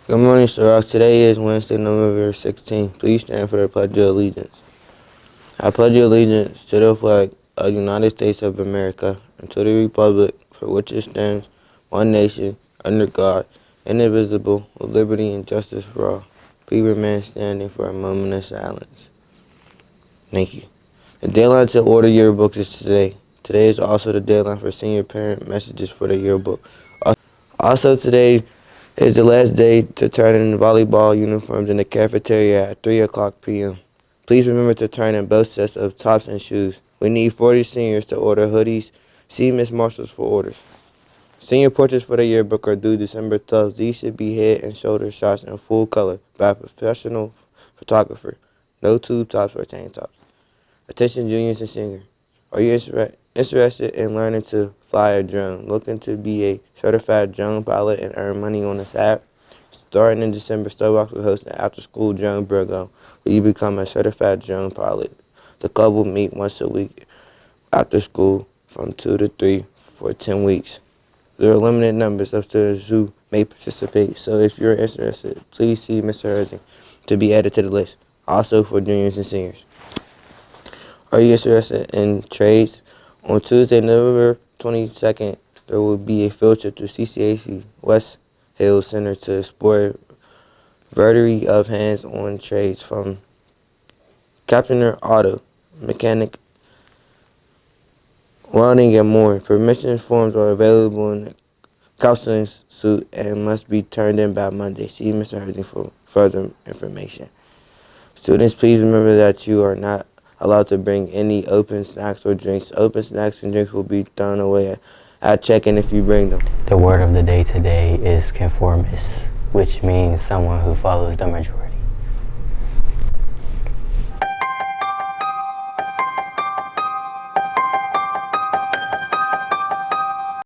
Good morning, Sto-Rox. Today is Wednesday, November 16th. Please stand for the Pledge of Allegiance. I pledge allegiance to the flag of the United States of America and to the republic for which it stands, one nation, under God, indivisible, with liberty and justice for all. Please remain standing for a moment of silence. Thank you. The deadline to order yearbooks is today. Today is also the deadline for senior parent messages for the yearbook. Also today is the last day to turn in volleyball uniforms in the cafeteria at 3 o'clock p.m. Please remember to turn in both sets of tops and shoes. We need 40 seniors to order hoodies. See Ms. Marshall's for orders. Senior portraits for the yearbook are due December 12th. These should be head and shoulder shots in full color by a professional photographer. No tube tops or tank tops. Attention juniors and seniors. Are you interested in learning to fly a drone? Looking to be a certified drone pilot and earn money on the side? Starting in December, Sto-Rox will host an after-school drone program where you become a certified drone pilot. The club will meet once a week after school from 2 to 3 for 10 weeks. There are limited numbers of students who may participate, so if you're interested, please see Mr. Herzing to be added to the list. Also for juniors and seniors. Are you interested in trades? On Tuesday, November 22nd, there will be a field trip to CCAC West Hill Center to explore a variety of hands-on trades from carpenter, auto, mechanic, welding, and more. Permission forms are available in the counseling suite and must be turned in by Monday. See Mr. Herzing for further information. Students, please remember that you are not allowed to bring any open snacks or drinks. Open snacks and drinks will be thrown away at check-in if you bring them. The word of the day today is conformist, which means someone who follows the majority.